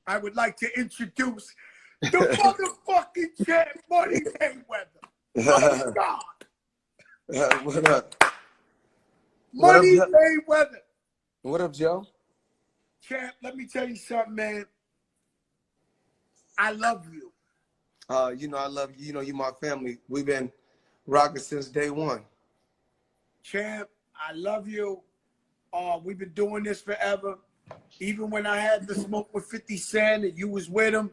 I would like to introduce the motherfucking champ, Money Mayweather. Oh, God. What up? Money Mayweather. What up, Joe? Champ, let me tell you something, man. I love you. You know I love you. You know you're my family. We've been rocking since day one. Champ, I love you. We've been doing this forever. Even when I had the smoke with 50 Cent and you was with him,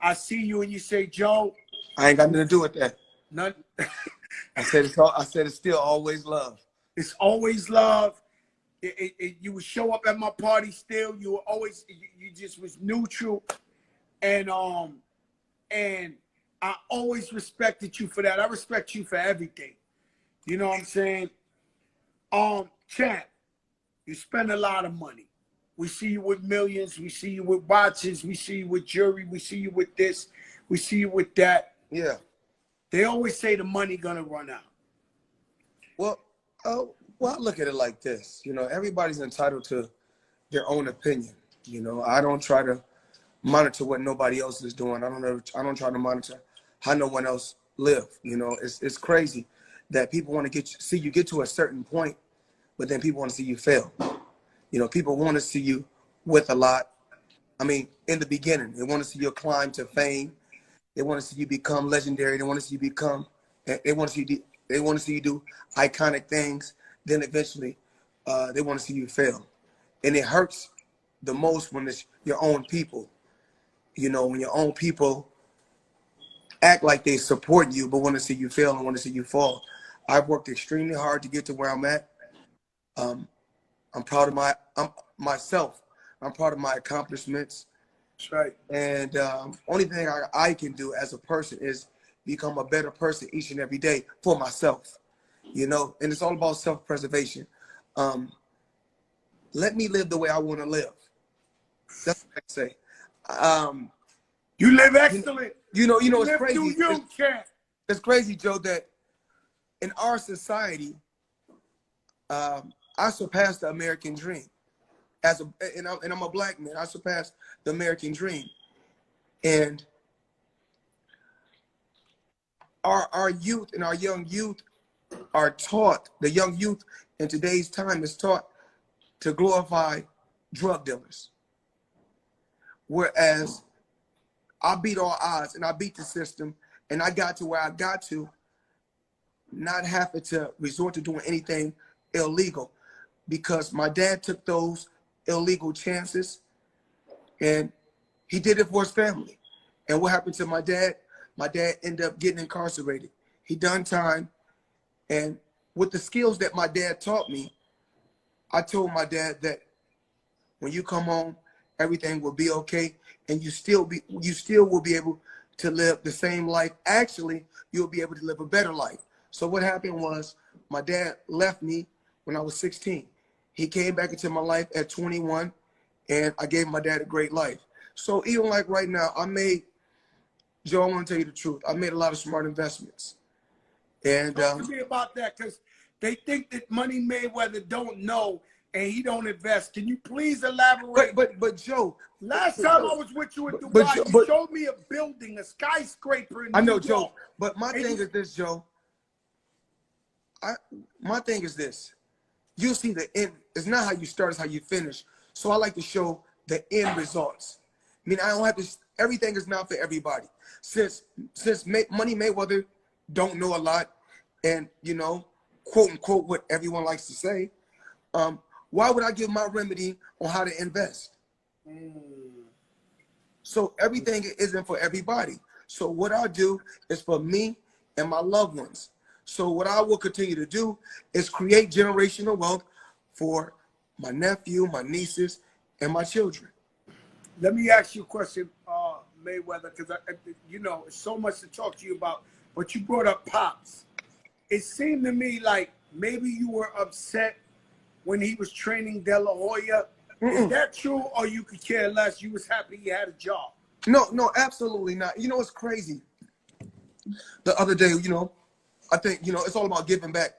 I see you and you say, Joe. I ain't got nothing to do with that. None. I said it's still always love. It's always love. You would show up at my party still. You were always, you just was neutral. And I always respected you for that. I respect you for everything. You know what I'm saying? Champ, you spend a lot of money. We see you with millions. We see you with watches. We see you with jewelry. We see you with this. We see you with that. Yeah. They always say the money gonna run out. Well, I look at it like this. You know, everybody's entitled to their own opinion. You know, I don't try to monitor what nobody else is doing. I don't try to monitor how no one else live. You know, it's crazy that people want to see you get to a certain point, but then people want to see you fail. You know, people want to see you with a lot. I mean, in the beginning, they want to see you climb to fame. They want to see you become legendary. They want to see you become. They want to see you do iconic things. Then eventually, they want to see you fail, and it hurts the most when it's your own people. You know, when your own people act like they support you, but want to see you fail and want to see you fall. I've worked extremely hard to get to where I'm at. I'm proud of myself. I'm proud of my accomplishments. That's right. And only thing I can do as a person is become a better person each and every day for myself. You know, and it's all about self-preservation. Let me live the way I want to live. That's what I say. You live excellent. You know, it's crazy. It's crazy, Joe, that in our society, I surpassed the American dream. And I'm a black man. I surpassed the American dream. And our youth and our young youth are taught, the young youth in today's time is taught to glorify drug dealers. Whereas I beat all odds and I beat the system and I got to where I got to, not having to resort to doing anything illegal, because my dad took those illegal chances and he did it for his family. And what happened to my dad? My dad ended up getting incarcerated. He done time. And with the skills that my dad taught me, I told my dad that when you come home, everything will be okay, and you still will be able to live the same life. Actually, you'll be able to live a better life. So what happened was my dad left me when I was 16. He came back into my life at 21, and I gave my dad a great life. So even like right now, Joe, I want to tell you the truth. I made a lot of smart investments. And talk to me about that, because they think that Money Mayweather don't know and he don't invest. Can you please elaborate? But Joe, last time I was with you in Dubai, you showed me a building, a skyscraper in New York. I know, Joe. But my thing is this, Joe. My thing is this. You see the end. It's not how you start, it's how you finish. So I like to show the end results. I mean, I don't have to. Everything is not for everybody. Since Money Mayweather don't know a lot, and you know, quote unquote, what everyone likes to say, why would I give my remedy on how to invest? So everything isn't for everybody. So what I do is for me and my loved ones. So what I will continue to do is create generational wealth for my nephew, my nieces, and my children. Let me ask you a question, Mayweather, because you know, it's so much to talk to you about, but you brought up Pops. It seemed to me like maybe you were upset when he was training De La Hoya. Is that true, or you could care less? You was happy he had a job? No, absolutely not. You know, it's crazy. The other day, you know, I think, you know, it's all about giving back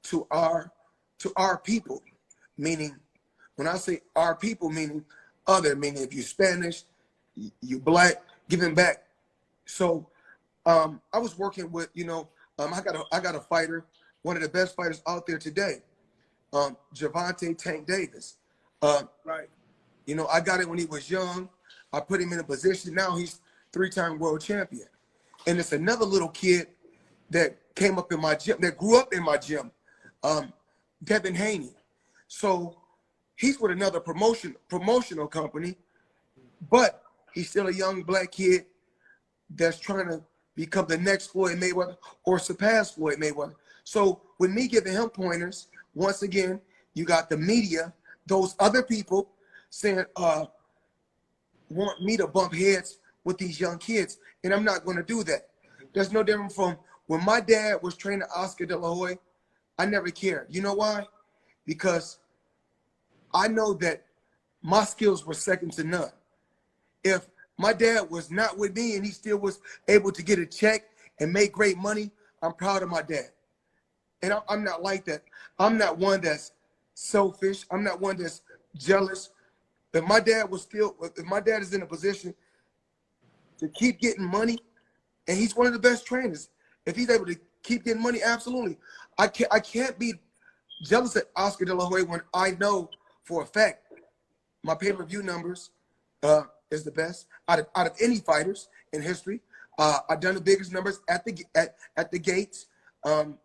to our people. Meaning, when I say our people, meaning other, meaning if you're Spanish, you black, giving back. So I was working with, I got a fighter, one of the best fighters out there today, Gervonta Tank Davis. Right. I got it when he was young. I put him in a position. Now he's 3-time world champion. And it's another little kid that came up in my gym, that grew up in my gym, Devin Haney. So he's with another promotional company, but he's still a young black kid that's trying to become the next Floyd Mayweather or surpass Floyd Mayweather. So with me giving him pointers, once again, you got the media, those other people saying, want me to bump heads with these young kids, and I'm not going to do that. There's no different from when my dad was training Oscar De La Hoya. I never cared. You know why? Because I know that my skills were second to none. If my dad was not with me and he still was able to get a check and make great money, I'm proud of my dad. And I'm not like that. I'm not one that's selfish. I'm not one that's jealous. If my dad is in a position to keep getting money, and he's one of the best trainers, if he's able to keep getting money, absolutely. I can't be jealous at Oscar De La Hoya when I know for a fact my pay-per-view numbers is the best out of any fighters in history. I've done the biggest numbers at the gates. And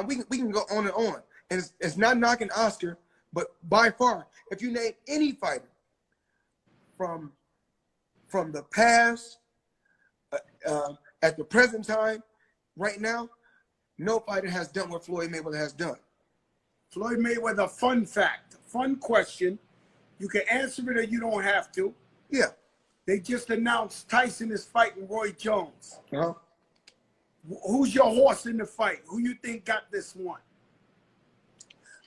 we can go on and on. And it's not knocking Oscar, but by far, if you name any fighter from the past, at the present time, right now, no fighter has done what Floyd Mayweather has done. Floyd Mayweather, fun fact, fun question. You can answer it or you don't have to. Yeah. They just announced Tyson is fighting Roy Jones. Uh-huh. Who's your horse in the fight? Who you think got this one?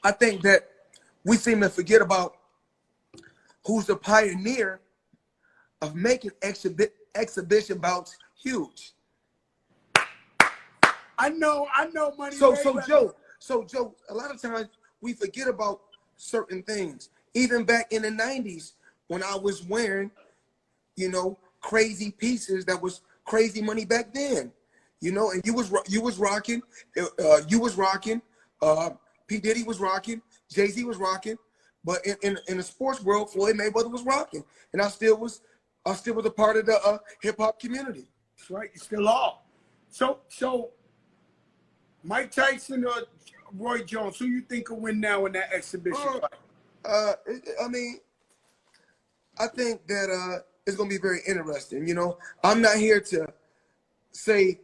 I think that we seem to forget about who's the pioneer of making exhibition bouts huge. I know, money. So Joe, a lot of times we forget about certain things. Even back in the 90s when I was wearing, crazy pieces that was crazy money back then. And you was rocking, P. Diddy was rocking, Jay-Z was rocking, but in the sports world, Floyd Mayweather was rocking. And I still was a part of the hip hop community. That's right, you still are. So Mike Tyson or Roy Jones, who you think will win now in that exhibition fight? I think that it's gonna be very interesting. I'm not here to say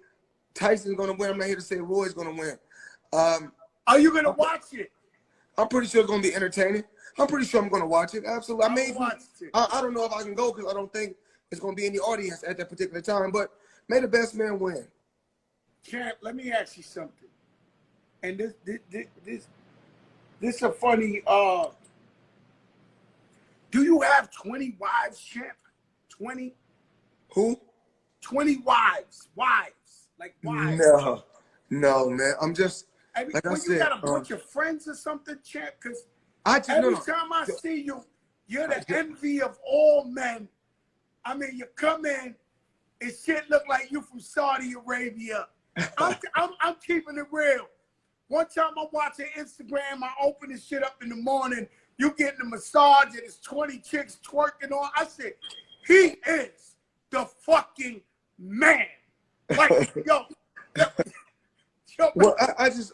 Tyson's gonna win. I'm not here to say Roy's gonna win. Are you gonna watch it? I'm pretty sure it's gonna be entertaining. I'm pretty sure I'm gonna watch it. Absolutely. I don't know if I can go because I don't think it's gonna be any audience at that particular time. But may the best man win. Champ, let me ask you something. And this is a funny. Do you have 20 wives, champ? 20? Who? 20 wives. Like wives. No, man. I'm just like I said. You got a bunch of friends or something, champ? Because every time I see you, you're the envy of all men. I mean, you come in, and shit look like you from Saudi Arabia. I'm keeping it real. One time I'm watching Instagram, I open this shit up in the morning, you getting a massage and it's 20 chicks twerking on. I said, he is the fucking man. Like, yo. Well, I just,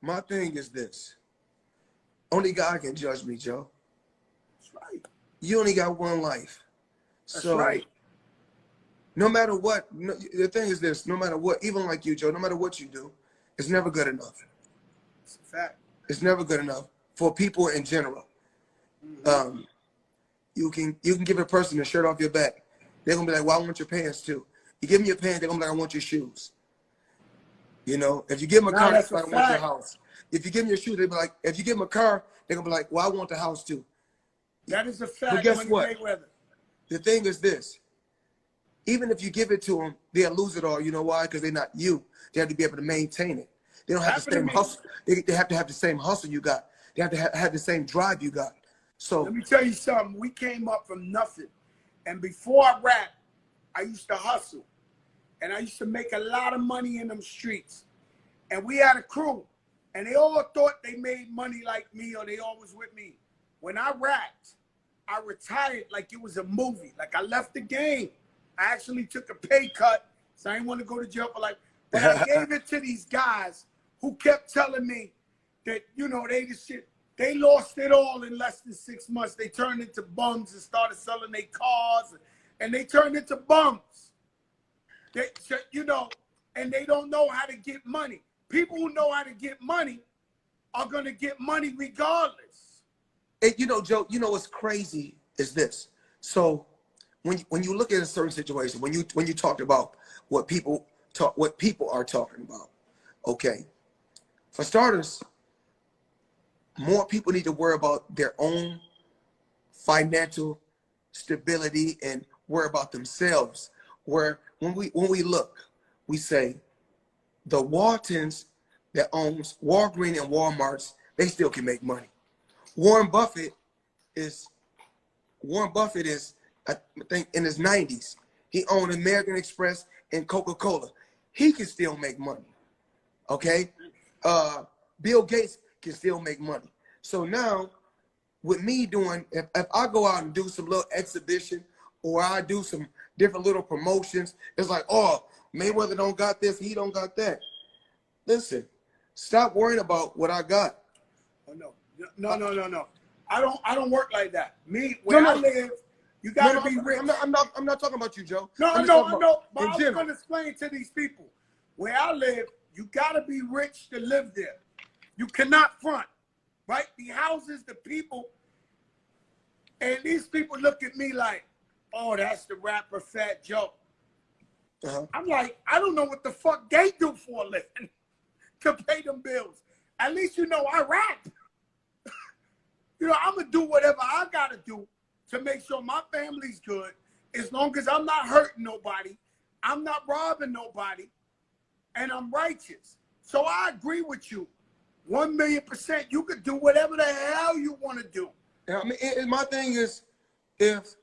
my thing is this. Only God can judge me, Joe. That's right. You only got one life. That's right. No matter what, the thing is this, no matter what, even like you, Joe, no matter what you do, it's never good enough. It's a fact. It's never good enough for people in general. Mm-hmm. You can give a person a shirt off your back. They're going to be like, well, I want your pants too. You give them your pants, they're going to be like, I want your shoes. If you give them a car, they're like, I want your house. If you give them your shoes, they'll be like, if you give them a car, they're going to be like, well, I want the house too. That is a fact. But guess what? Mayweather. The thing is this. Even if you give it to them, they'll lose it all. You know why? Because they're not you. They have to be able to maintain it. They don't have the same hustle. They have to have the same hustle you got. They have to have the same drive you got. So let me tell you something. We came up from nothing. And before I rapped, I used to hustle. And I used to make a lot of money in them streets. And we had a crew. And they all thought they made money like me, or they always with me. When I rapped, I retired like it was a movie. Like I left the game. I actually took a pay cut, so I didn't want to go to jail for like, but I gave it to these guys who kept telling me that, you know, they just shit. They lost it all in less than 6 months. They turned into bums and started selling their cars, and they turned into bums. They, you know, and they don't know how to get money. People who know how to get money are going to get money regardless. And, you know, Joe, you know what's crazy is this. So when you look at a certain situation, when you talked about what people are talking about, okay, for starters, more people need to worry about their own financial stability and worry about themselves. Where when we look, we say the Waltons that owns Walgreens and Walmarts, they still can make money. Warren Buffett is I think in his 90s. He owned American Express and Coca-Cola. He can still make money. Okay? Bill Gates can still make money. So now, with me doing, if I go out and do some little exhibition, or I do some different little promotions, it's like, oh, Mayweather don't got this, he don't got that. Listen, stop worrying about what I got. Oh, no. I don't work like that. Me, where I live, you gotta be rich. I'm not talking about you, Joe. I know. But I was gonna explain to these people. Where I live, you gotta be rich to live there. You cannot front, right? The houses, the people, and these people look at me like, oh, that's the rapper FATJOE. I'm like, I don't know what the fuck they do for a living to pay them bills. At least you know I rap. You know, I'm gonna do whatever I gotta do to make sure my family's good, as long as I'm not hurting nobody, I'm not robbing nobody, and I'm righteous. So I agree with you, 1,000,000%. You could do whatever the hell you want to do. I mean, and my thing is, if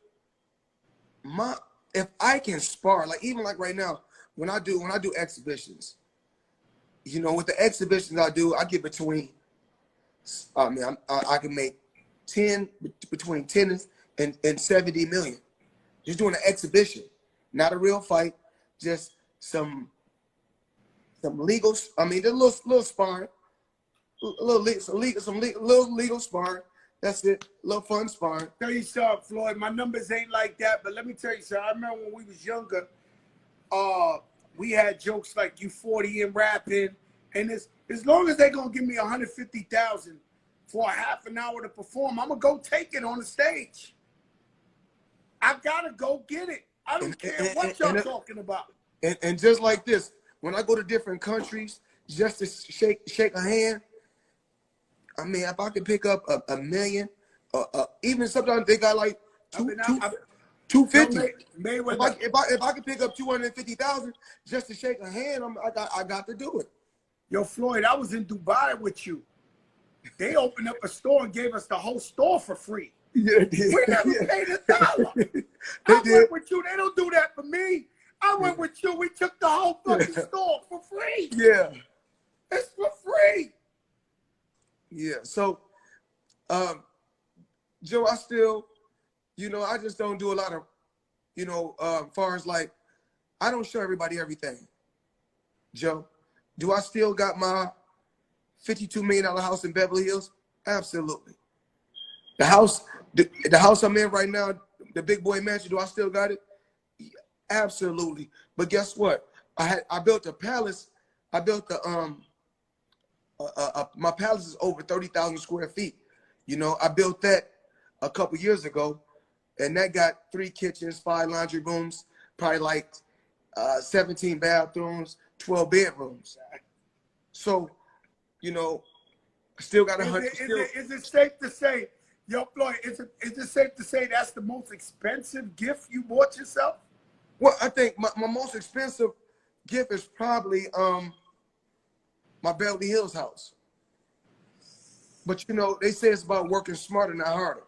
I can spar, like even like right now, when I do exhibitions, you know, with the exhibitions I do, I get between, I mean, I can make between 10 and 70 million. Just doing an exhibition, not a real fight, just some legal, I mean, a little sparring, little legal sparring. That's it, little fun sparring. Tell you something, Floyd, my numbers ain't like that, but let me tell you something. I remember when we was younger, we had jokes like you 40 and rapping, and as long as they gonna give me 150,000 for a half an hour to perform, I'm gonna go take it on the stage. I gotta go get it. I don't care what y'all talking about. And just like this, when I go to different countries, just to shake a hand, I mean, if I could pick up a million, even sometimes they got like 250. If I could pick up 250,000 just to shake a hand, I got to do it. Yo, Floyd, I was in Dubai with you. They opened up a store and gave us the whole store for free. Yeah, they did. We never paid $1. I went with you. They don't do that for me. I went with you. We took the whole fucking store for free. Yeah. It's for free. Yeah. So, Joe, I still, you know, I just don't do a lot of, you know, far as like, I don't show everybody everything. Joe, do I still got my $52 million house in Beverly Hills? Absolutely. The house I'm in right now, the big boy mansion, do I still got it? Absolutely. But guess what? I built a palace. I built the my palace is over 30,000 square feet. You know, I built that a couple years ago, and that got 3 kitchens, 5 laundry rooms, probably like 17 bathrooms, 12 bedrooms. So, you know, still got 100. Is it safe to say, yo, Floyd, is it safe to say that's the most expensive gift you bought yourself? Well, I think my most expensive gift is probably my Beverly Hills house. But, you know, they say it's about working smarter, not harder.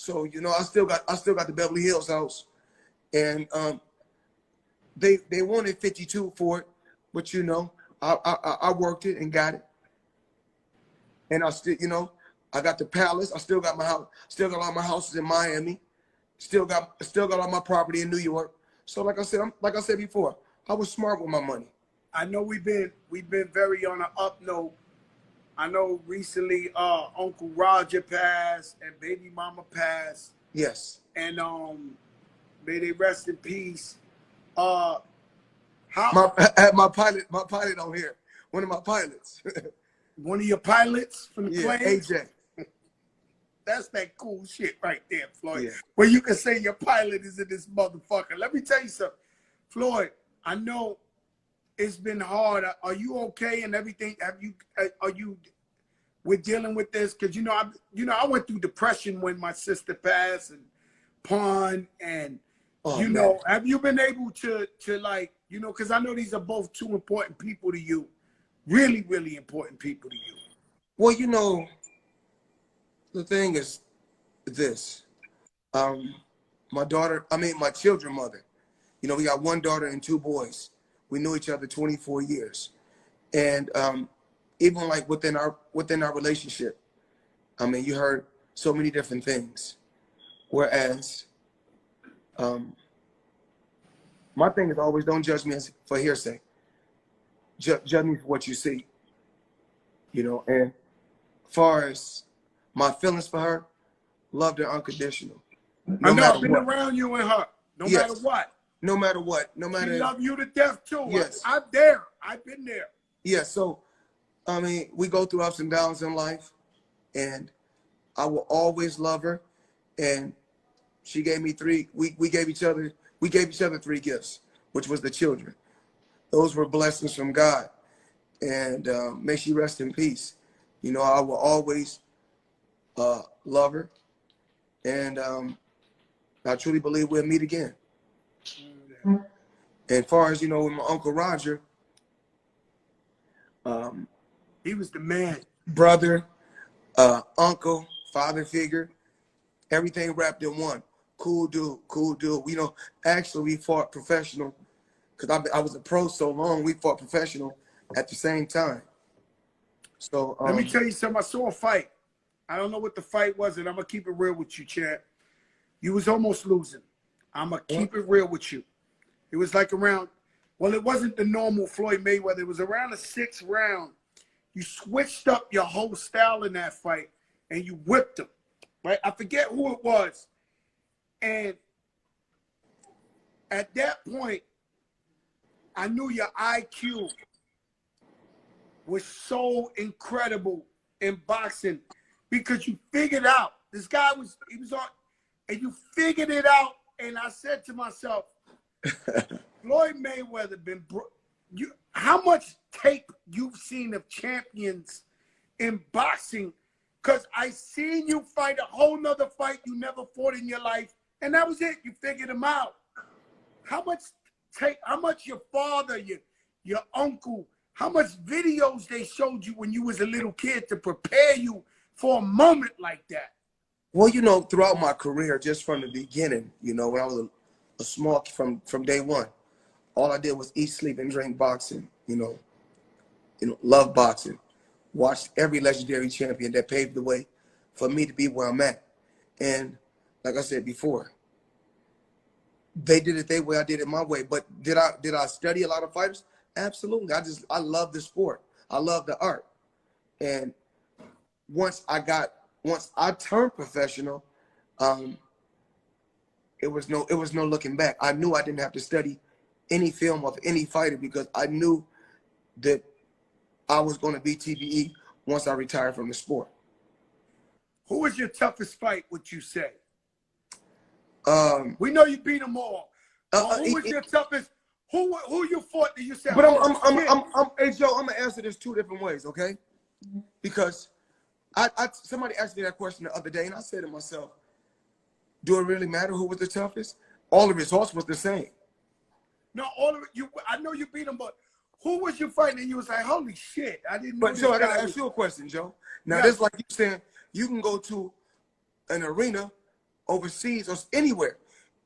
So, you know, I still got the Beverly Hills house. And they wanted 52 for it, but you know, I worked it and got it. And I still, you know, I got the palace. I still got my house, still got all my houses in Miami, still got all my property in New York. So like I said before, I was smart with my money. I know we've been very on an up note. I know recently Uncle Roger passed and baby mama passed. Yes. And may they rest in peace. My pilot on here. One of my pilots. One of your pilots from the plane? AJ. That's that cool shit right there, Floyd. Yeah. Where you can say your pilot is in this motherfucker. Let me tell you something. Floyd, I know it's been hard. Are you okay and everything? We're dealing with this? Because I went through depression when my sister passed and Pawn and know, have you been able to like, because I know these are both two important people to you. Really, really important people to you. Well, you know, the thing is this. My children's mother, you know, we got one daughter and two boys. We knew each other 24 years. And even like within our relationship, I mean, you heard so many different things. Whereas my thing is always don't judge me for hearsay. Judge me for what you see. You know, and as far as my feelings for her, loved her unconditional. I know, I've been around you and her. No matter what. No matter what. No matter. She love you to death too. Yes. I'm there. I've been there. Yeah, so, I mean, we go through ups and downs in life, and I will always love her. And she gave me we gave each other 3 gifts, which was the children. Those were blessings from God. And may she rest in peace. You know, I will always love her. And I truly believe we'll meet again. And as far as, you know, with my Uncle Roger, he was the man. Brother, uncle, father figure, everything wrapped in one. Cool dude. You know, actually we fought professional because I was a pro so long. We fought professional at the same time. So let me tell you something. I saw a fight. I don't know what the fight was, and I'm gonna keep it real with you, champ. You was almost losing. I'm gonna keep it real with you. It was like around, well, it wasn't the normal Floyd Mayweather. It was around the 6th round. You switched up your whole style in that fight, and you whipped him. Right? I forget who it was. And at that point, I knew your IQ was so incredible in boxing because you figured out this guy he was on, and you figured it out. And I said to myself, Floyd Mayweather how much tape you've seen of champions in boxing? Because I seen you fight a whole nother fight you never fought in your life, and that was it. You figured him out. How much your father, your uncle, how much videos they showed you when you was a little kid to prepare you for a moment like that? Well, you know, throughout my career, just from the beginning, you know, when I was a small from day one, all I did was eat, sleep, and drink boxing. You know, love boxing. Watched every legendary champion that paved the way for me to be where I'm at. And like I said before, they did it their way, I did it my way. But did I study a lot of fighters? Absolutely. I love the sport. I love the art. And once I turned professional, it was no looking back. I knew I didn't have to study any film of any fighter because I knew that I was going to be TBE once I retired from the sport. Who was your toughest fight, would you say? We know you beat them all. Who was your toughest? Who you fought that you said? But hey Joe, I'm gonna answer this 2 different ways, okay? Because somebody asked me that question the other day, and I said to myself, "Do it really matter who was the toughest? All the results was the same." No, all of it. I know you beat them, but who was you fighting? And you was like, "Holy shit, I didn't know." But Joe, I gotta ask you a question, Joe. Now, this like you saying, you can go to an arena overseas or anywhere.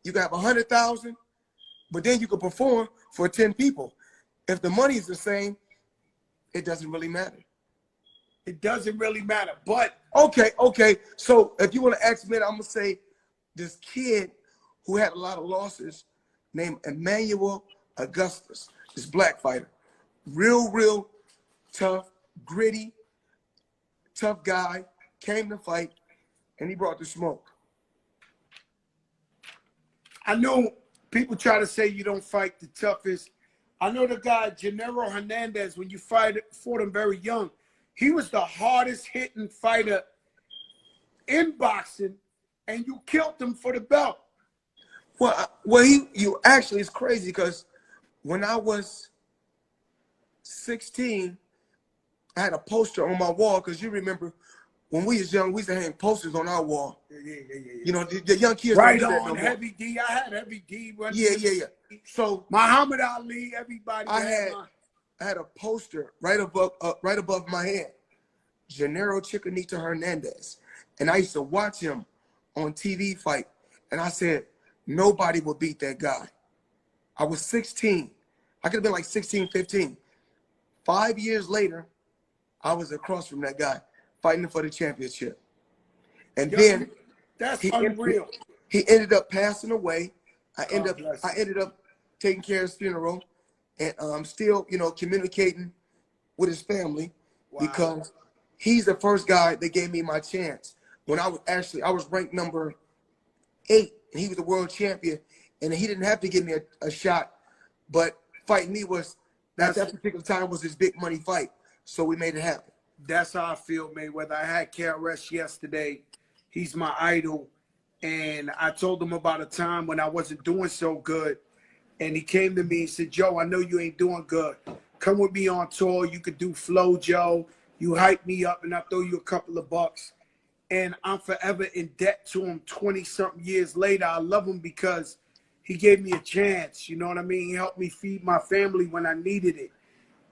You can have 100,000, but then you can perform for 10 people. If the money is the same, it doesn't really matter. It doesn't really matter. But okay. So if you want to ask me, I'm gonna say this kid who had a lot of losses named Emmanuel Augustus, this black fighter, real tough, gritty, tough guy, came to fight, and he brought the smoke. I know people try to say you don't fight the toughest. I know the guy, Gennaro Hernandez, when you fought him very young, he was the hardest hitting fighter in boxing, and you killed him for the belt. You actually, it's crazy because when I was 16, I had a poster on my wall, because you remember when we was young, we used to hang posters on our wall. Yeah. You know, the young kids Right don't do that on, no more. Heavy D. I had Heavy D. Yeah. So Muhammad Ali, everybody. I had a poster right above my head, Gennaro Chicanito Hernandez, and I used to watch him on TV fight, and I said nobody will beat that guy. I was 16. I could have been like 16, 15. 5 years later, I was across from that guy fighting for the championship. And then that's unreal. He ended up passing away. I God ended up taking care of his funeral, and I'm still, communicating with his family. Wow. Because he's the first guy that gave me my chance. When I was ranked number 8, and he was the world champion, and he didn't have to give me a shot, but fighting me was, at that particular time, was his big money fight. So we made it happen. That's how I feel, Mayweather. I had KRS yesterday. He's my idol. And I told him about a time when I wasn't doing so good. And he came to me and said, Joe, I know you ain't doing good. Come with me on tour. You could do Flow, Joe. You hype me up and I'll throw you a couple of bucks. And I'm forever in debt to him 20-something years later. I love him because he gave me a chance. You know what I mean? He helped me feed my family when I needed it.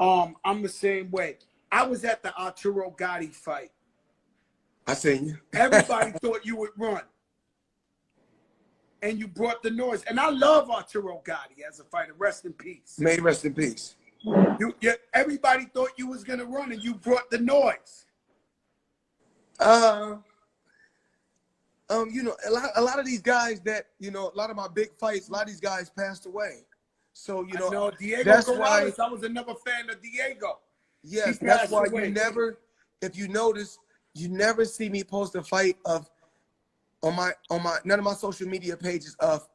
I'm the same way. I was at the Arturo Gatti fight. I seen you. Everybody thought you would run. And you brought the noise. And I love Arturo Gatti as a fighter. Rest in peace. May he rest in peace. Everybody thought you was going to run, and you brought the noise. A lot of these guys that, a lot of my big fights, a lot of these guys passed away. So, Diego that's Corrales, why I was another fan of Diego. Yes, that's why if you notice, you never see me post a fight on none of my social media pages of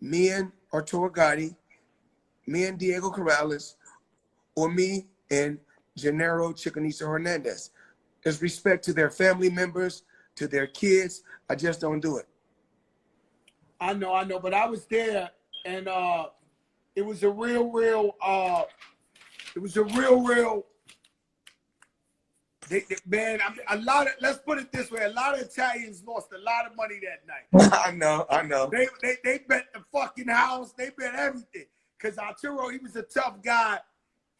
me and Arturo Gatti, me and Diego Corrales, or me and Gennaro Chicanito Hernandez. There's respect to their family members, to their kids. I just don't do it. I know, but I was there, and it was a real, man, let's put it this way. A lot of Italians lost a lot of money that night. I know. They bet the fucking house. They bet everything. Because Arturo, he was a tough guy.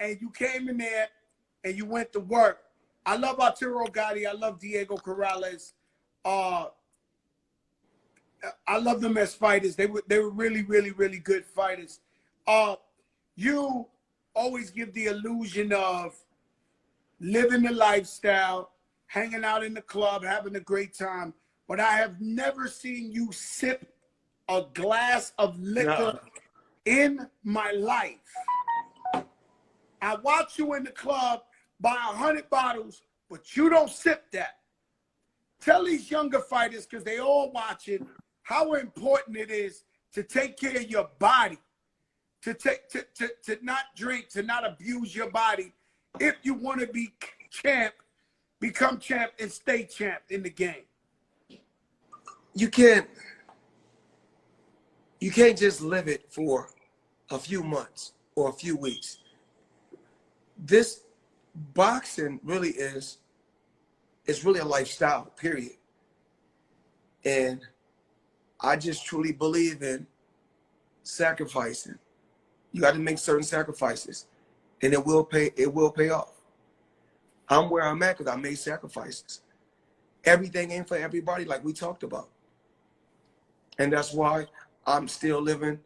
And you came in there and you went to work. I love Arturo Gatti. I love Diego Corrales. I love them as fighters. They were really, really, really good fighters. You always give the illusion of living the lifestyle, hanging out in the club, having a great time. But I have never seen you sip a glass of liquor in my life. I watch you in the club buy 100 bottles, but you don't sip that. Tell these younger fighters, because they all watching, how important it is to take care of your body, to not drink, to not abuse your body. If you want to be champ, become champ and stay champ in the game. You can't just live it for a few months or a few weeks. This boxing really is really a lifestyle, period. And I just truly believe in sacrificing. You got to make certain sacrifices, and it will pay off. I'm where I'm at because I made sacrifices. Everything ain't for everybody, like we talked about. And that's why I'm still living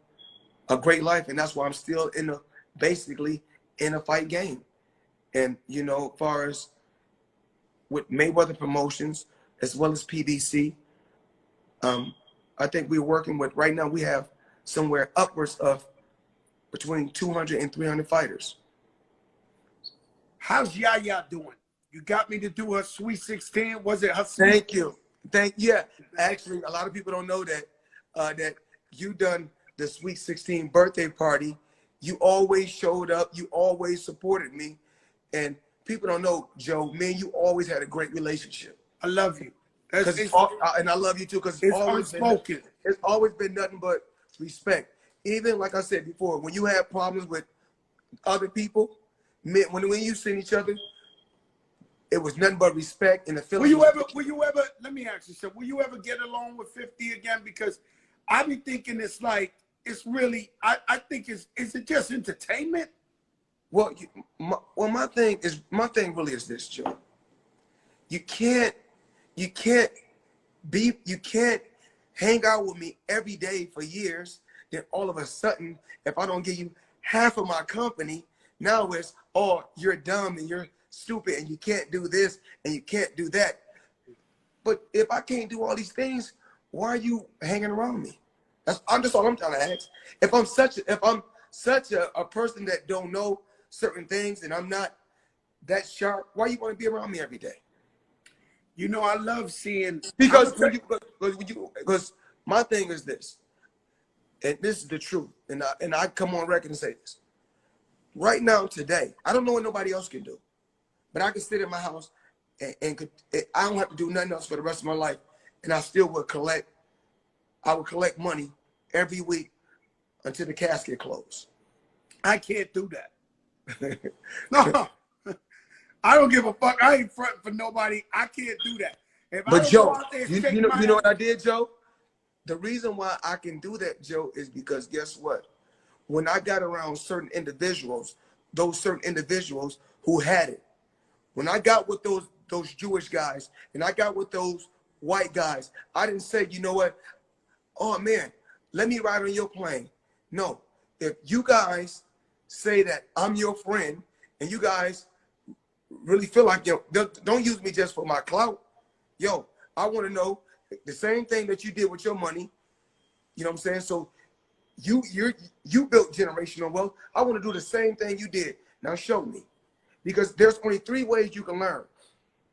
a great life. And that's why I'm still basically in a fight game. And, you know, as far as with Mayweather Promotions, as well as PBC, I think we're working with, right now we have somewhere upwards of between 200 and 300 fighters. How's Yaya doing? You got me to do her Sweet 16. Was it her Thank you. Yeah. Actually, a lot of people don't know that that you done the Sweet 16 birthday party. You always showed up. You always supported me. And people don't know, Joe, me and you always had a great relationship. I love you. And I love you too, because it's unspoken. It's always been nothing but respect. Even like I said before, when you have problems with other people, when you seen each other, it was nothing but respect and the feeling. Will you ever, let me ask you something, will you ever get along with 50 again? Because I be thinking it's like, it's really, I think is it just entertainment? Well, my thing really is this, Joe. You can't hang out with me every day for years. Then all of a sudden, if I don't give you half of my company, now it's, oh, you're dumb and you're stupid and you can't do this and you can't do that. But if I can't do all these things, why are you hanging around me? That's all I'm trying to ask. If I'm such a person that don't know certain things and I'm not that sharp, why you want to be around me every day? You know, I love seeing, because my thing is this, and this is the truth, and I come on record and say this. Right now, today, I don't know what nobody else can do, but I can sit in my house and I don't have to do nothing else for the rest of my life, and I still would collect. I would collect money every week until the casket closed. I can't do that. No, I don't give a fuck. I ain't fronting for nobody. I can't do that. But Joe, you know what I did, Joe? The reason why I can do that, Joe, is because guess what? When I got around certain individuals, those certain individuals who had it, when I got with those Jewish guys and I got with those white guys, I didn't say, you know what? Oh man, let me ride on your plane. No, if you guys say that I'm your friend and you guys really feel like, yo, don't use me just for my clout. Yo, I want to know the same thing that you did with your money. You know what I'm saying? So you built generational wealth. I want to do the same thing you did. Now show me. Because there's only 3 ways you can learn: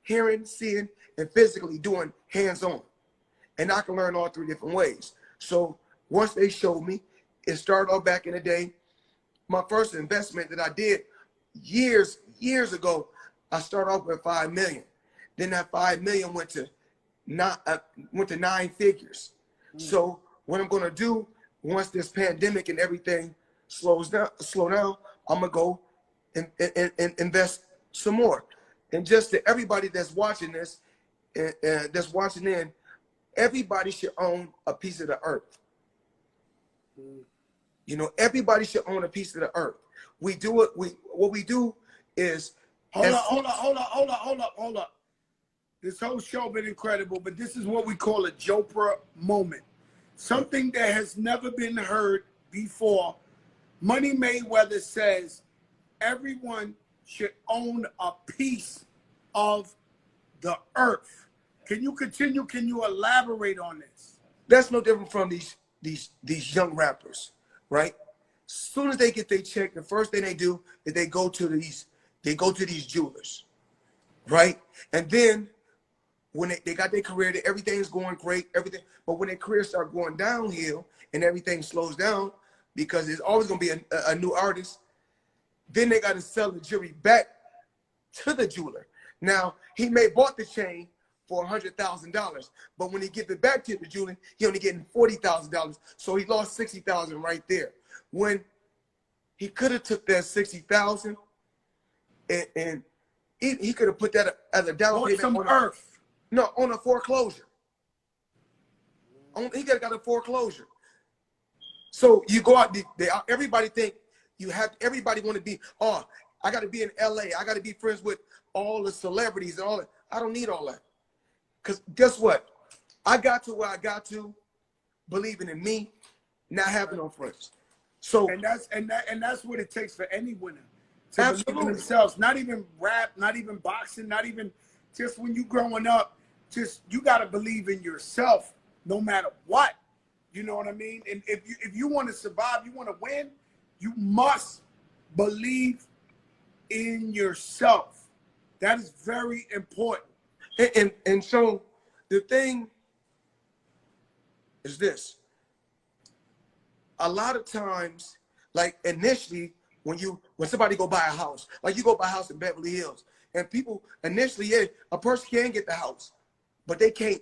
hearing, seeing, and physically doing hands-on. And I can learn all 3 different ways. So once they showed me, it started off back in the day. My first investment that I did years ago, I started off with $5 million. Then that $5 million went to 9 figures. So what I'm gonna do once this pandemic and everything slow down, I'm gonna go and invest some more. And just to everybody that's watching this, that's watching in, everybody should own a piece of the earth. You know, everybody should own a piece of the earth. We do it. What we do is hold up. This whole show been incredible, but this is what we call a Jopra moment. Something that has never been heard before. Money Mayweather says everyone should own a piece of the earth. Can you continue? Can you elaborate on this? That's no different from these young rappers, right? As soon as they get their check, the first thing they do is they go to these jewelers, right? And then when they got their career, everything's going great, everything. But when their career start going downhill and everything slows down, because there's always gonna be a new artist, then they got to sell the jewelry back to the jeweler. Now he may bought the chain for $100,000, but when he give it back to the jeweler, he only getting $40,000. So he lost $60,000 right there. When he could have took that $60,000 and he could have put that as a down payment on earth. No, on a foreclosure. He got a foreclosure. So you go out, everybody think everybody want to be, oh, I got to be in LA. I got to be friends with all the celebrities and all that. I don't need all that. Because guess what? I got to where I got to believing in me, not having no friends. So and that's what it takes for any winner to believe in absolutely. themselves. Not even rap, not even boxing, not even just when you growing up. Just you got to believe in yourself, no matter what. You know what I mean? And if you want to survive, you want to win, you must believe in yourself. That is very important. And so the thing is this. A lot of times, like initially, when somebody go buy a house, like you go buy a house in Beverly Hills, and people initially, yeah, a person can get the house, but they can't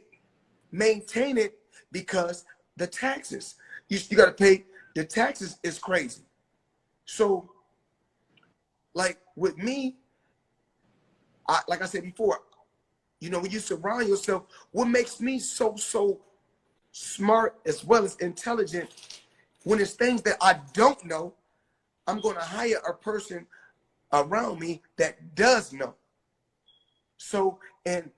maintain it because the taxes. You got to pay. The taxes is crazy. So, like with me, like I said before, you know, when you surround yourself, what makes me so smart as well as intelligent, when it's things that I don't know, I'm going to hire a person around me that does know. So, and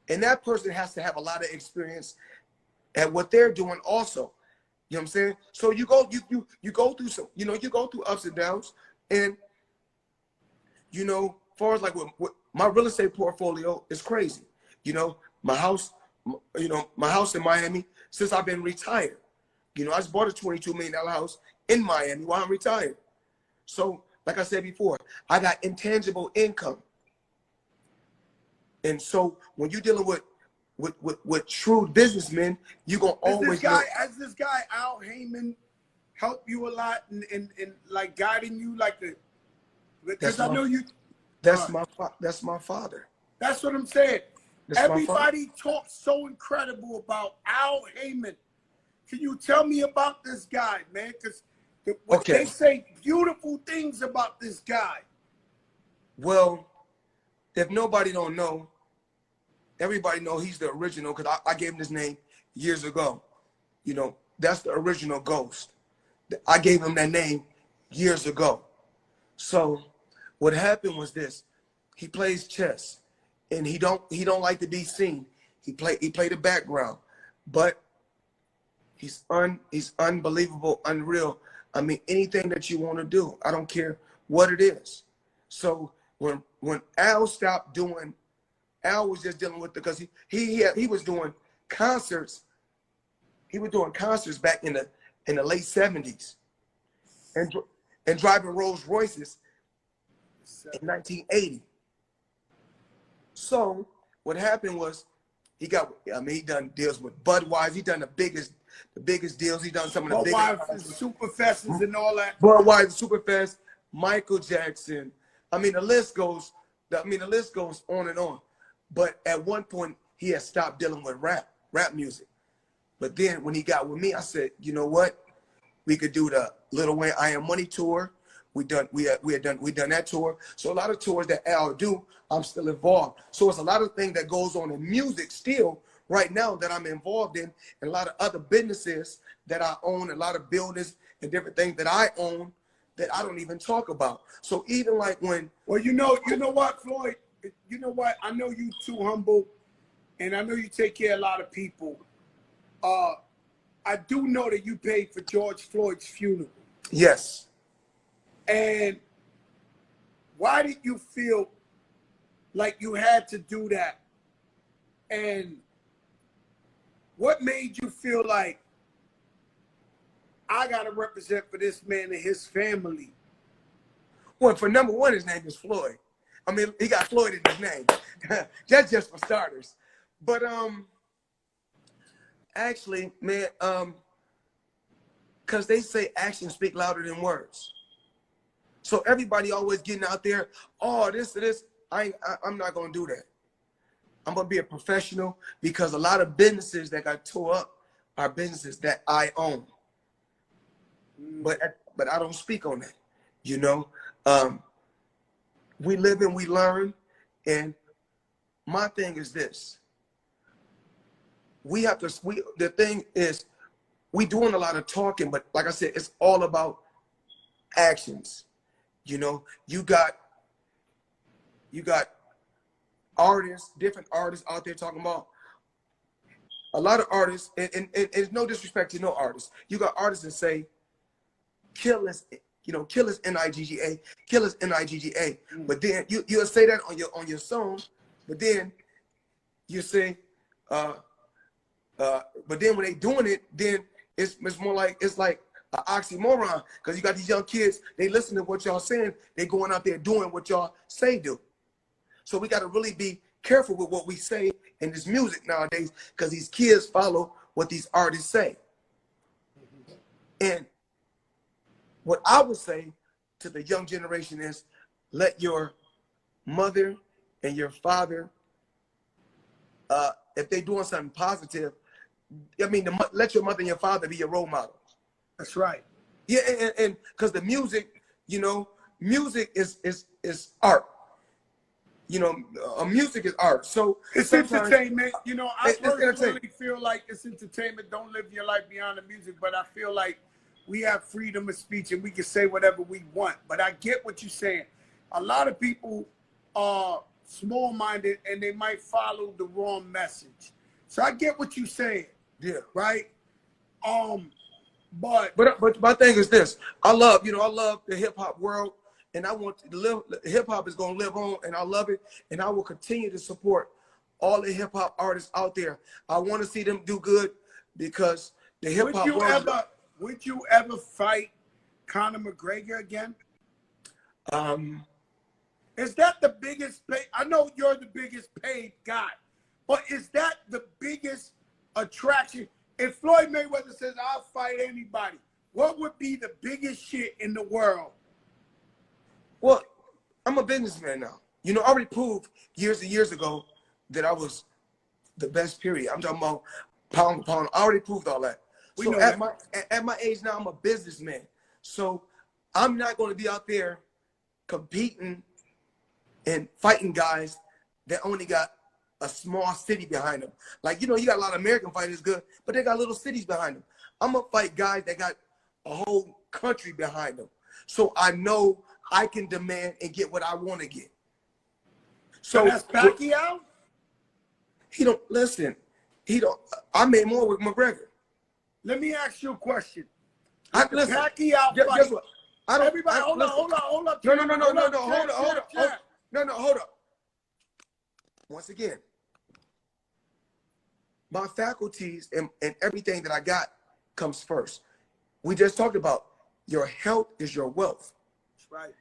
that person has to have a lot of experience at what they're doing also. You know what I'm saying? So you go through some, you know, you go through ups and downs. And, you know, as far as like what my real estate portfolio is crazy. You know, my house in Miami, since I've been retired. You know, I just bought a $22 million house in Miami while I'm retired. So, like I said before, I got intangible income. And so when you're dealing with true businessmen, you're going to always Has this guy Al Heyman helped you a lot in like guiding you like the, because I know you. That's my father. That's what I'm saying. That's Everybody talks so incredible about Al Heyman. Can you tell me about this guy, man? Because they say beautiful things about this guy. Well, if nobody don't know, everybody know he's the original, because I gave him this name years ago. You know, that's the original Ghost. I gave him that name years ago. So what happened was this: he plays chess, and he don't like to be seen. He played the background, but he's unbelievable, unreal. I mean, anything that you want to do, I don't care what it is. So when Al stopped doing, Al was just dealing with because he was doing concerts. He was doing concerts back in the late 70s, and driving Rolls Royces in 1980. So what happened was he done deals with Budweiser. He done the biggest deals. He done some of the biggest Superfests and all that. Budweiser, Superfest, Michael Jackson. I mean, the list goes on and on. But at one point, he had stopped dealing with rap music. But then when he got with me, I said, you know what? We could do the Lil Wayne I Am Money tour. We done that tour. So a lot of tours that Al do, I'm still involved. So it's a lot of things that goes on in music still right now that I'm involved in, and a lot of other businesses that I own, a lot of buildings and different things that I own that I don't even talk about. So even like when, well, you know what, Floyd, you know what? I know you too humble, and I know you take care of a lot of people. I do know that you paid for George Floyd's funeral. Yes. And why did you feel like you had to do that? And what made you feel like I got to represent for this man and his family? Well, for number one, his name is Floyd. I mean, he got Floyd in his name. That's just for starters. But actually, man, because they say actions speak louder than words. So everybody always getting out there, oh, this. I'm not going to do that. I'm going to be a professional, because a lot of businesses that got tore up are businesses that I own. But I don't speak on that, you know. We live and we learn. And my thing is this. The thing is, we doing a lot of talking, but like I said, it's all about actions. You know, you got artists, different artists out there talking about a lot of artists, and it's no disrespect to no artists. You got artists that say, kill us, kill us Nigga, kill us Nigga. But then you'll say that on your song, but then you say, but then when they doing it, then it's more like it's like an oxymoron, because you got these young kids, they listen to what y'all saying, they going out there doing what y'all say do. So we got to really be careful with what we say in this music nowadays, because these kids follow what these artists say. And what I would say to the young generation is, let your mother and your father, if they're doing something positive, I mean, let your mother and your father be your role models. That's right. Yeah, and because the music, music is art. Music is art. So it's entertainment. I personally feel like it's entertainment. Don't live your life beyond the music, but I feel like we have freedom of speech and we can say whatever we want. But I get what you're saying. A lot of people are small-minded and they might follow the wrong message. So I get what you're saying. Yeah. Right. But my thing is this. I love the hip hop world, and I want to live. Hip hop is gonna live on, and I love it, and I will continue to support all the hip hop artists out there. I want to see them do good, because the hip hop world. Would you ever fight Conor McGregor again? Is that the biggest pay? I know you're the biggest paid guy, but is that the biggest attraction? If Floyd Mayweather says, I'll fight anybody, what would be the biggest shit in the world? Well, I'm a businessman now. I already proved years and years ago that I was the best, period. I'm talking about pound for pound. I already proved all that. So at my age now, I'm a businessman. So I'm not going to be out there competing and fighting guys that only got a small city behind them. Like, you got a lot of American fighters good, but they got little cities behind them. I'm going to fight guys that got a whole country behind them. So I know I can demand and get what I want to get. So that's Pacquiao? I made more with McGregor. Let me ask you a question. Listen, Pacquiao fight. Guess what? Everybody, hold on. Hold up. Once again, my faculties and everything that I got comes first. We just talked about your health is your wealth. That's right.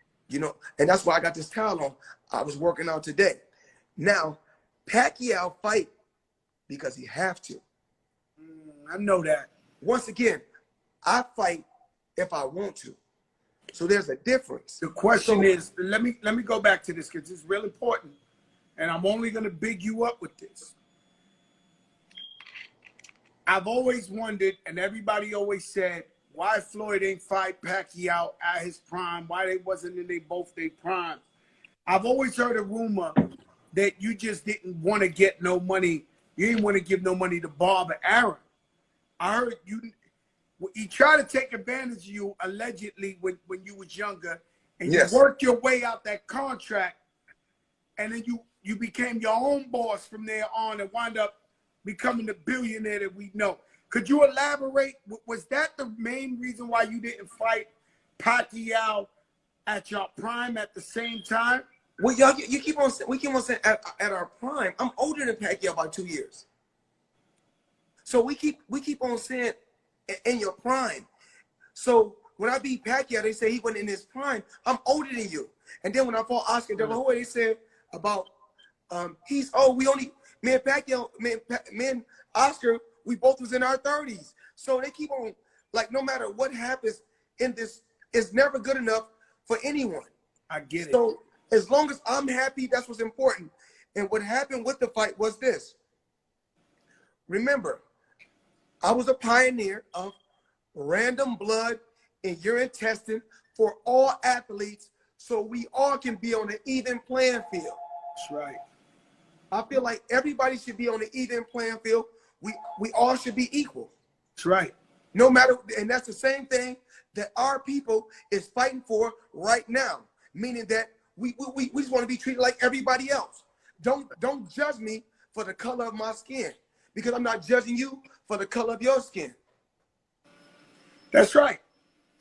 And that's why I got this towel on. I was working out today. Now, Pacquiao fight because he have to. I know that. Once again, I fight if I want to. So there's a difference. The question is, let me go back to this, because it's real important. And I'm only going to big you up with this. I've always wondered, and everybody always said, why Floyd ain't fight Pacquiao at his prime, why they wasn't in both their prime. I've always heard a rumor that you just didn't want to get no money. You didn't want to give no money to Bob Aaron. I heard he tried to take advantage of you, allegedly, when you was younger, and you worked your way out that contract, and then you became your own boss from there on and wound up becoming the billionaire that we know. Could you elaborate? Was that the main reason why you didn't fight Pacquiao at your prime at the same time? Well, we keep on saying at our prime. I'm older than Pacquiao by 2 years. So we keep on saying in your prime. So when I beat Pacquiao, they say he wasn't in his prime. I'm older than you. And then when I fought Oscar De La Hoya, they said about me and Pacquiao, me and Oscar, we both was in our 30s. So they keep on, like, no matter what happens in this, it's never good enough for anyone. I get it. So as long as I'm happy, that's what's important. And what happened with the fight was this. Remember, I was a pioneer of random blood in your intestine for all athletes, so we all can be on an even playing field. That's right. I feel like everybody should be on an even playing field. We all should be equal. That's right. No matter, and that's the same thing that our people is fighting for right now. Meaning that we just want to be treated like everybody else. Don't judge me for the color of my skin, because I'm not judging you for the color of your skin. That's right.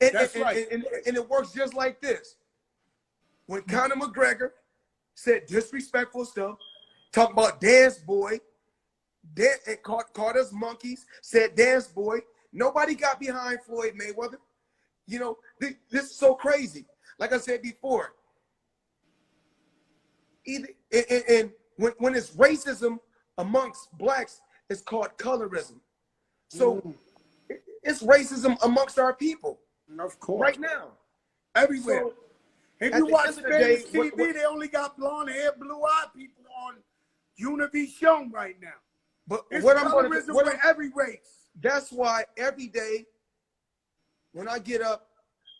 And, That's and, right. and it works just like this. When Conor McGregor said disrespectful stuff, talk about dance boy, and called us monkeys, said dance boy, nobody got behind Floyd Mayweather. You know, this is so crazy. Like I said before, and when it's racism amongst blacks, it's called colorism. So it's racism amongst our people. Of course. Right now. Everywhere. So, if at you the watch end of the Spanish day, TV, they only got blonde hair, blue-eyed people on Univision right now. But It's what I'm going colorism to with every race. that's why every day when I get up,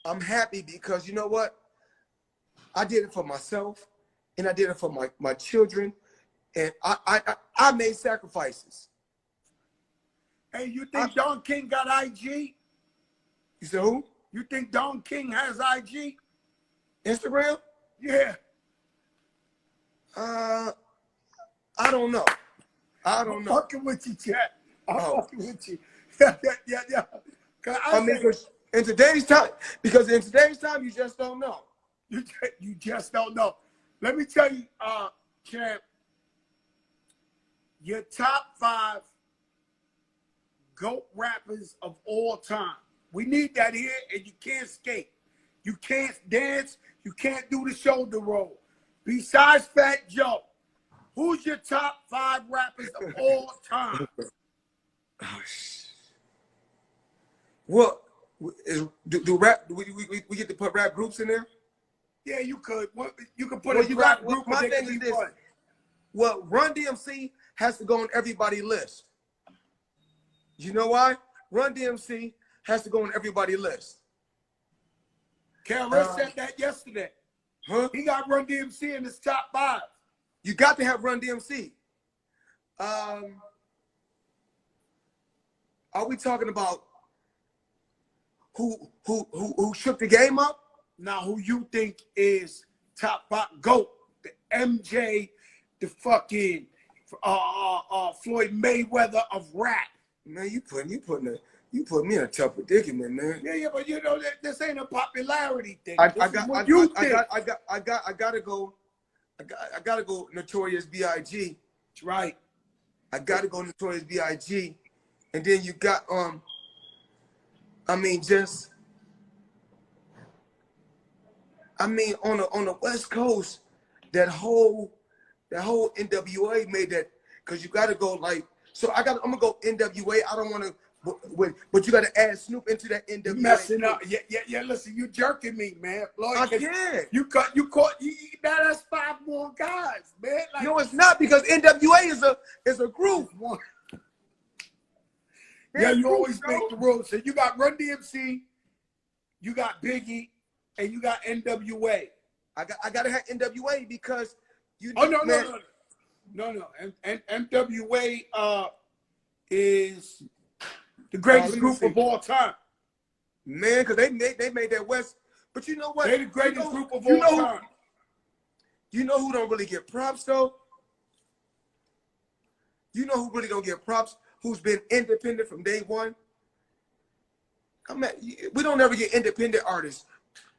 I'm happy because you know what? I did it for myself and I did it for my children, and I made sacrifices. Hey, you think Don King got IG? You said who? You think Don King has IG? Instagram? Yeah. I don't know. I don't I'm know. fucking with you, chat. I'm fucking with you. Yeah. I mean, in today's time, you just don't know. You just don't know. Let me tell you, champ, your top 5 GOAT rappers of all time. We need that here, and you can't skate. You can't dance. You can't do the shoulder roll. Besides Fat Joe, who's your top 5 rappers of all time? Well, do rap? Do we get to put rap groups in there? Yeah, you could. You could put a rap group. My thing is this. Well, Run DMC has to go on everybody's list. You know why? Run DMC has to go on everybody's list. KRS said that yesterday. Huh? He got Run DMC in his top 5. You got to have Run DMC. Are we talking about who shook the game up? Now, who you think is top 5 GOAT? The MJ, the fucking Floyd Mayweather of rap. Man, you put me in a tough predicament, man. Yeah, but you know this ain't a popularity thing. I gotta go Notorious B.I.G. That's right. I gotta go Notorious B.I.G. And then you got on the West Coast, that whole NWA made that, because you gotta go like, so I'm gonna go NWA. I don't want to, but you got to add Snoop into that NWA. You messing up. Yeah. Listen, you jerking me, man. Floyd, I can't. You caught. That's 5 more guys, man. Like, no, it's not, because NWA is a group. Yeah, you always make the rules. So you got Run DMC, you got Biggie, and you got NWA. I gotta have NWA because you. Oh no. And NWA is the greatest group of all time. Man, because they made that West. But you know what? They're the greatest group of all time. You know who don't really get props though? You know who really don't get props? Who's been independent from day one? We don't ever get independent artists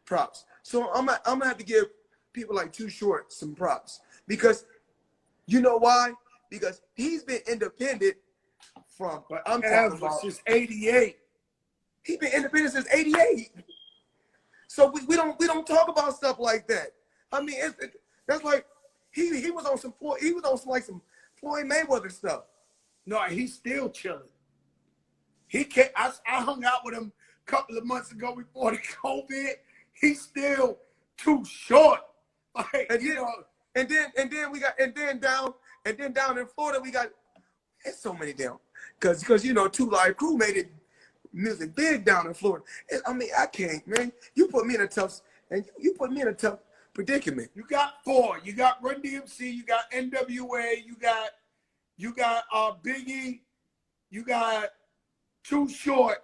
props. So I'm gonna have to give people like Too Short some props, because you know why? Because he's been independent from, I'm talking about, since '88. He's been independent since '88. So we don't talk about stuff like that. I mean, that's like he was on some Floyd Mayweather stuff. No, he's still chilling. He can't. I hung out with him a couple of months ago before the COVID. He's still too short. Like, and then down in Florida we got, it's so many down, because you know 2 Live Crew made it music big down in Florida. I mean, I can't, man. You put me in a tough predicament. You got 4. You got Run DMC. You got NWA. You got Biggie. You got Too Short.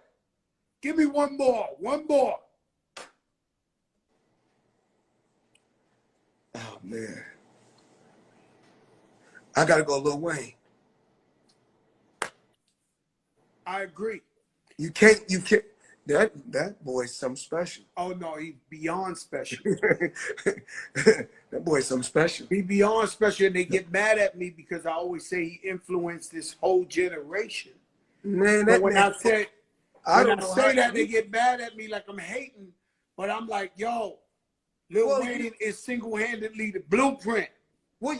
Give me one more. Oh man, I gotta go Lil Wayne. I agree. You can't. That boy's something special. Oh no, he's beyond special. That boy's something special. He beyond special, and they get mad at me because I always say he influenced this whole generation. Man, But that when man, I say that, they get mad at me like I'm hating. But I'm like, yo, Lil Wayne is single-handedly the blueprint. Well,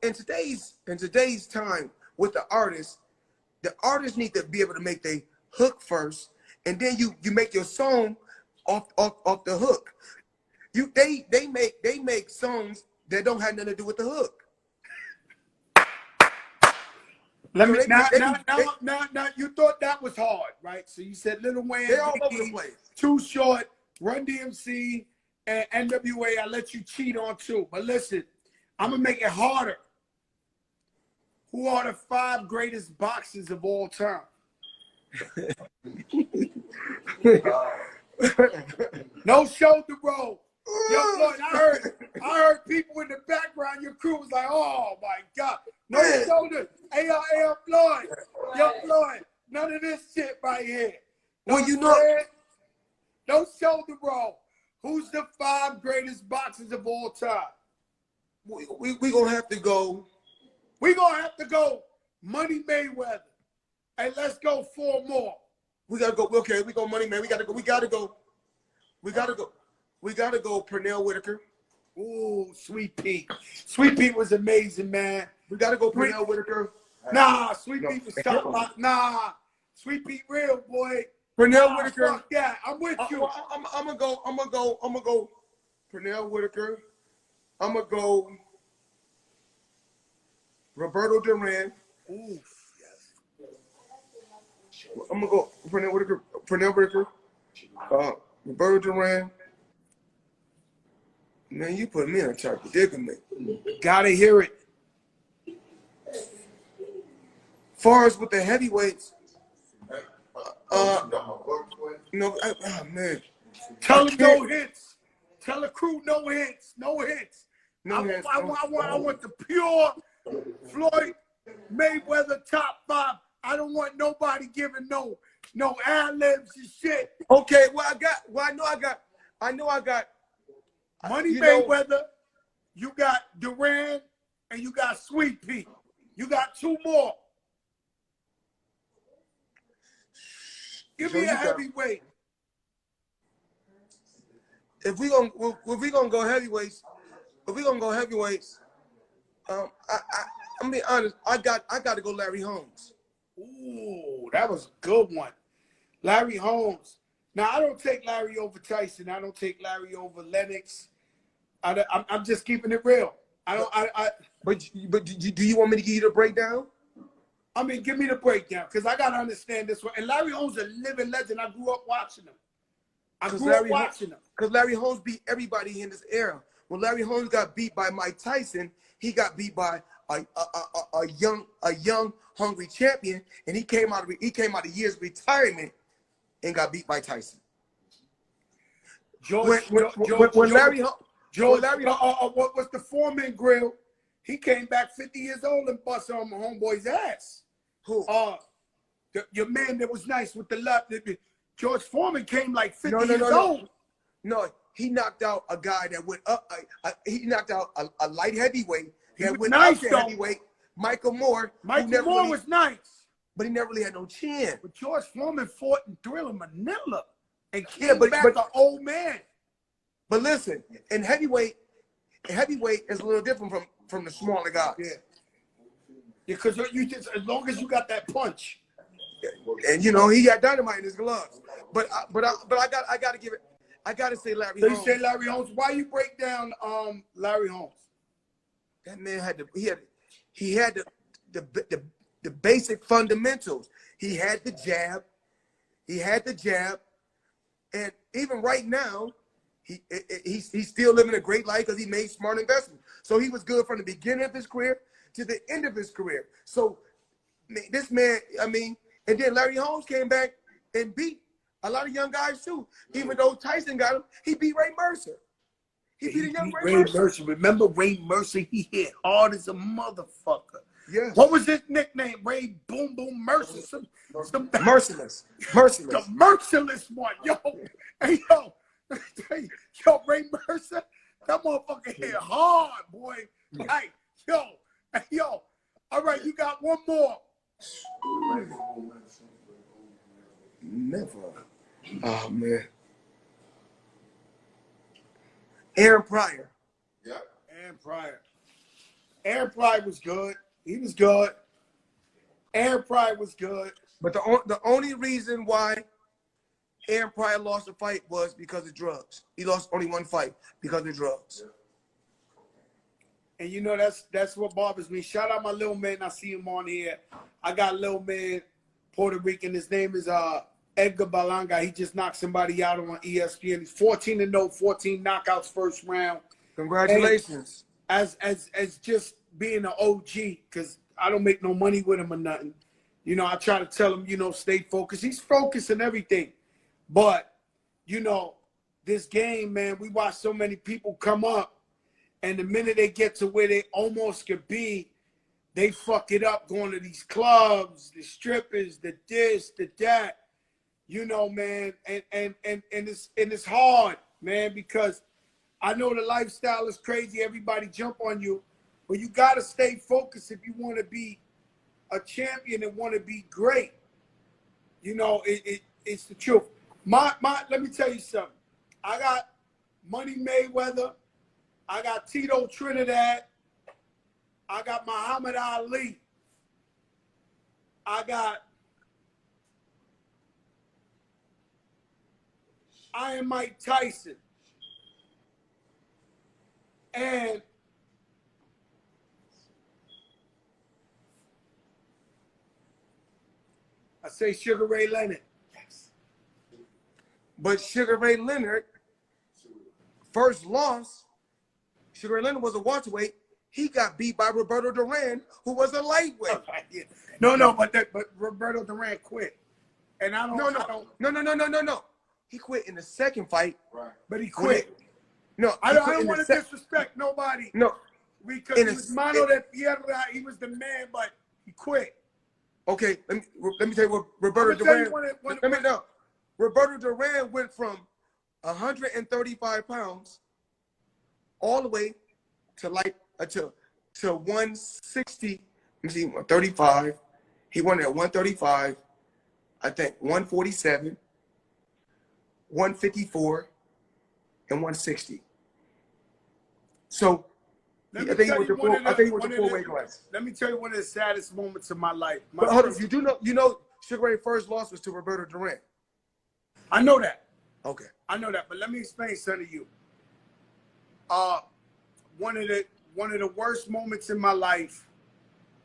in today's time with the artists need to be able to make their hook first, and then you make your song off the hook. They make songs that don't have nothing to do with the hook. Now, you thought that was hard, right? So you said Lil Wayne, they're all over the place. Too Short, Run DMC, and NWA. I let you cheat on too. But listen, I'm gonna make it harder. Who are the 5 greatest boxers of all time? No shoulder roll. Yo, Floyd, I heard people in the background. Your crew was like, "Oh my God, no shoulder." Hey, Floyd, yo, Floyd, none of this shit right here. Well, you know, no shoulder roll. Who's the 5 greatest boxers of all time? We gonna have to go. We gonna have to go Money Mayweather. Hey, let's go 4 more. We gotta go. Okay, we go Money Man. We gotta go. Pernell Whitaker. Ooh, Sweet Pete. Sweet Pete was amazing, man. We gotta go Pernell Whitaker. Nah, Sweet Pete was top. Nah, Sweet Pete real, boy. Pernell Whitaker. Fuck that. I'm with you. I'm gonna go Pernell Whitaker. I'm gonna go Roberto Duran. Ooh, yes. I'm gonna go Pernell Whitaker. Roberto Duran. Man, you put me on top of predicament. Gotta hear it. Far as with the heavyweights, man. Tell them no hits. Tell the crew no hits. No hits. No hits. I want the pure Floyd Mayweather top 5. I don't want nobody giving no ad-libs and shit. Okay, I know I got Money Mayweather, you got Duran, and you got Sweet Pete. You got 2 more. Give me a heavyweight. If we gonna go heavyweights, I'm being honest. I got to go Larry Holmes. Ooh, that was a good one. Larry Holmes. Now, I don't take Larry over Tyson. I don't take Larry over Lennox. I'm just keeping it real. But do you want me to give you the breakdown? I mean, give me the breakdown, because I got to understand this one. And Larry Holmes is a living legend. I grew up watching him. Because Larry Holmes beat everybody in this era. When Larry Holmes got beat by Mike Tyson, he got beat by a young hungry champion, and he came out of years of retirement and got beat by Tyson. What was the Foreman grill? He came back 50 years old and busted on my homeboy's ass. Who? Your man that was nice with the left. George Foreman came like 50 years old. No, he knocked out a guy that went up. He knocked out a light heavyweight. He went nice up to heavyweight. Michael Moore. Michael Moore was nice, but he never really had no chin. But George Foreman fought in Thriller Manila and came back an old man. But listen, in heavyweight is a little different from the smaller guys. Yeah, because you just, as long as you got that punch. And he got dynamite in his gloves. But I gotta give it. I gotta say Larry Holmes. So you say Larry Holmes. Why you break down Larry Holmes? That man had the basic fundamentals. He had the jab. And even right now, he's still living a great life because he made smart investments. So he was good from the beginning of his career to the end of his career. So this man, and then Larry Holmes came back and beat a lot of young guys too. Even though Tyson got him, he beat Ray Mercer. He beat a young Ray Mercer. Remember Ray Mercer? He hit hard as a motherfucker. Yes. What was his nickname? Ray Boom Boom Merciless. Merciless. The merciless one. Yo. Hey, yo. Yo, Ray Mercer. That motherfucker hit hard, boy. Like, yo. Hey, yo. All right, you got one more. Never. Oh, man. Aaron Pryor. Yeah. Aaron Pryor. Aaron Pryor was good. He was good. Aaron Pryor was good. But the only reason why Aaron Pryor lost the fight was because of drugs. He lost only one fight because of drugs. And you know, that's what bothers me. Shout out my little man. I see him on here. I got a little man, Puerto Rican. His name is Edgar Balanga. He just knocked somebody out on ESPN. He's 14-0, 14 knockouts first round. Congratulations. And as just being an OG, because I don't make no money with him or nothing. You know, I try to tell him, you know, stay focused. He's focused and everything. But, you know, this game, man, we watch so many people come up, and the minute they get to where they almost could be, they fuck it up going to these clubs, the strippers, the this, the that. You know, man, and it's hard, man, because I know the lifestyle is crazy. Everybody jump on you, but you got to stay focused if you want to be a champion and want to be great. You know, it's the truth. Let me tell you something. I got Money Mayweather. I got Tito Trinidad. I got Muhammad Ali. I got Iron Mike Tyson. And I say Sugar Ray Leonard. Yes. But Sugar Ray Leonard, first loss, Sugar Ray Leonard was a welterweight. He got beat by Roberto Duran, who was a lightweight. No, but Roberto Duran quit. And I don't. No. He quit in the second fight. Right. But he quit. I don't want to disrespect nobody. No. Because he was Mano de Tierra. He was the man, but he quit. Okay, let me tell you what Roberto Duran. Roberto Duran went from 135 pounds all the way to like to 160. Let me see, 35. He won at 135. I think 147, 154, and 160. So I think he was the four-way class. Let me tell you one of the saddest moments of my life. But hold on, you know Sugar Ray's first loss was to Roberto Duran. I know that. Okay. I know that, but let me explain something to you. One of the worst moments in my life,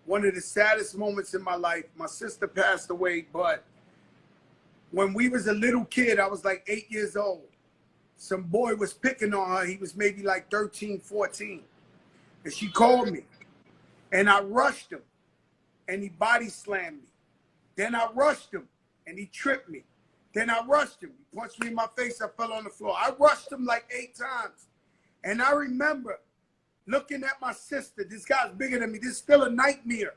one of the saddest moments in my life, my sister passed away, but when we was a little kid, I was like 8 years old. Some boy was picking on her. He was maybe like 13, 14. And she called me. And I rushed him. And he body slammed me. Then I rushed him. And he tripped me. Then I rushed him. He punched me in my face. I fell on the floor. I rushed him like 8 times. And I remember looking at my sister. This guy's bigger than me. This is still a nightmare.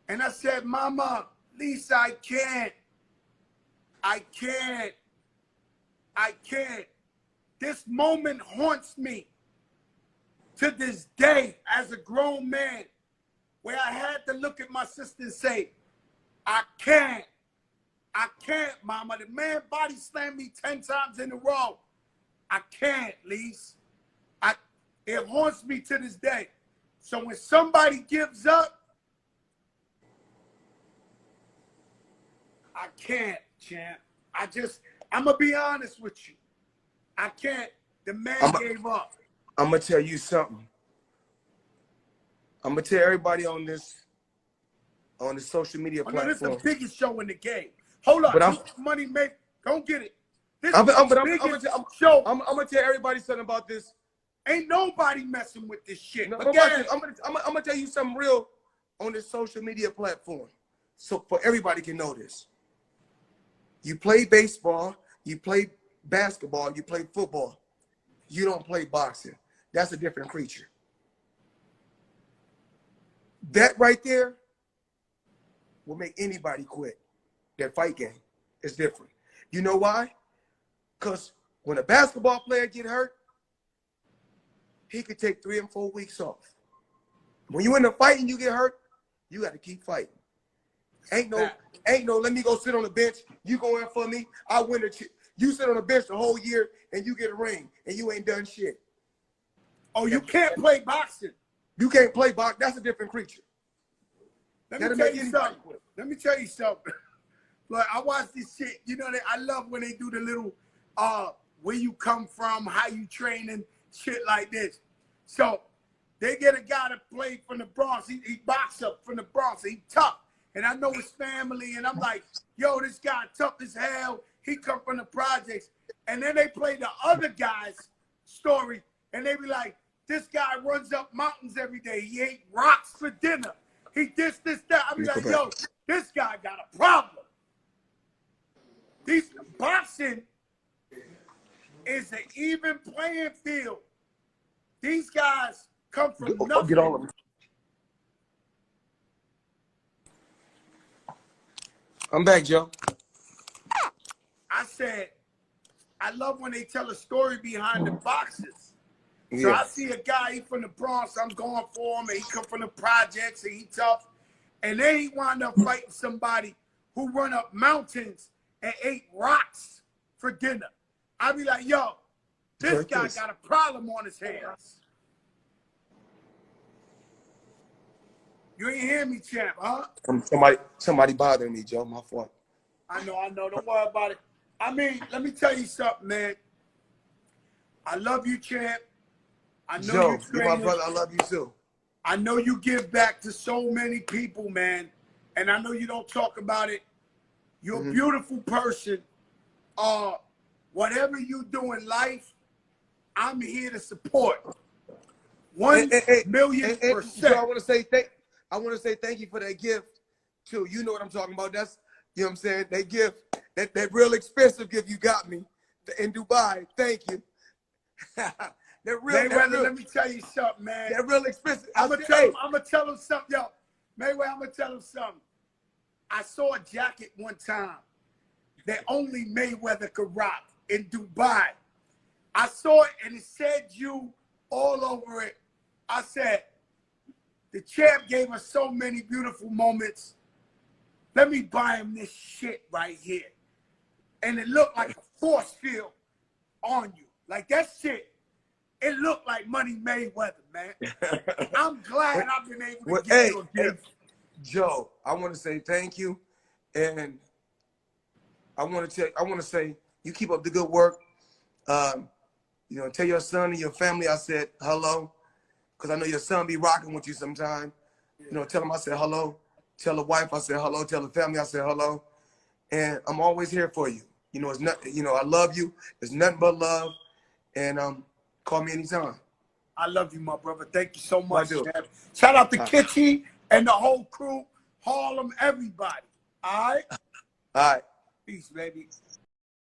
And I said, Mama, Lisa, I can't. This moment haunts me to this day as a grown man, where I had to look at my sister and say, I can't, Mama. The man body slammed me 10 times in a row. I can't, Lise. It haunts me to this day. So when somebody gives up, I can't, champ. I'm going to be honest with you. I can't. The man gave up. I'm going to tell you something. I'm going to tell everybody on the social media platform. This is the biggest show in the game. Hold on. But Money make. Don't get it. This I'm is the going biggest show. I'm going to tell everybody something about this. Ain't nobody messing with this shit. No, I'm going to tell you something real on this social media platform. So for everybody can know this. You play baseball, you play basketball, you play football. You don't play boxing. That's a different creature. That right there will make anybody quit. That fight game is different. You know why? Because when a basketball player get hurt, he could take 3 and 4 weeks off. When you in a fight and you get hurt, you got to keep fighting. Ain't no, let me go sit on the bench. You go in for me. I win the You sit on the bench the whole year and you get a ring and you ain't done shit. Oh, you can't play boxing. You can't play boxing. That's a different creature. Let me tell you something. Let me tell you something. Look, I watch this shit. You know, I love when they do the little, where you come from, how you train and shit like this. So they get a guy to play from the Bronx. He boxes up from the Bronx. He tough. And I know his family. And I'm like, yo, this guy tough as hell. He come from the projects. And then they play the other guy's story. And they be like, this guy runs up mountains every day. He ate rocks for dinner. He this, that. I be like, yo, this guy got a problem. These boxing is an even playing field. These guys come from nothing. Get all of them. I'm back, Joe. I said, I love when they tell a story behind the boxes. So I see a guy, he from the Bronx, I'm going for him, and he come from the projects, and he tough. And then he wound up fighting somebody who run up mountains and ate rocks for dinner. I be like, yo, this guy got a problem on his hands. You ain't hear me, champ, huh? Somebody bothering me, Joe. My fault. I know. Don't worry about it. I mean, let me tell you something, man. I love you, champ. I know Joe, you're my brother. I love you too. I know you give back to so many people, man. And I know you don't talk about it. You're a beautiful person. Whatever you do in life, I'm here to support. 1,000,000%. So I want to say thank you for that gift too. You know what I'm talking about. That's, you know what I'm saying? That gift, that real expensive gift you got me in Dubai. Thank you. Mayweather, let me tell you something, man. That real expensive. I'm gonna tell him something, yo. Mayweather, I'm gonna tell him something. I saw a jacket one time that only Mayweather could rock in Dubai. I saw it and it said you all over it. I said, the champ gave us so many beautiful moments. Let me buy him this shit right here. And it looked like a force field on you. Like that shit, it looked like Money Mayweather, man. I'm glad I've been able to get you a gift. Joe, I want to say thank you. And I want to say you keep up the good work. You know, tell your son and your family I said hello, because I know your son be rocking with you sometime. You know, tell him I said hello. Tell the wife I said hello. Tell the family I said hello. And I'm always here for you. You know, it's not. You know, I love you. It's nothing but love. And call me anytime. I love you, my brother. Thank you so much. Shout out to Kitty and the whole crew, Harlem, everybody. All right? All right. Peace, baby.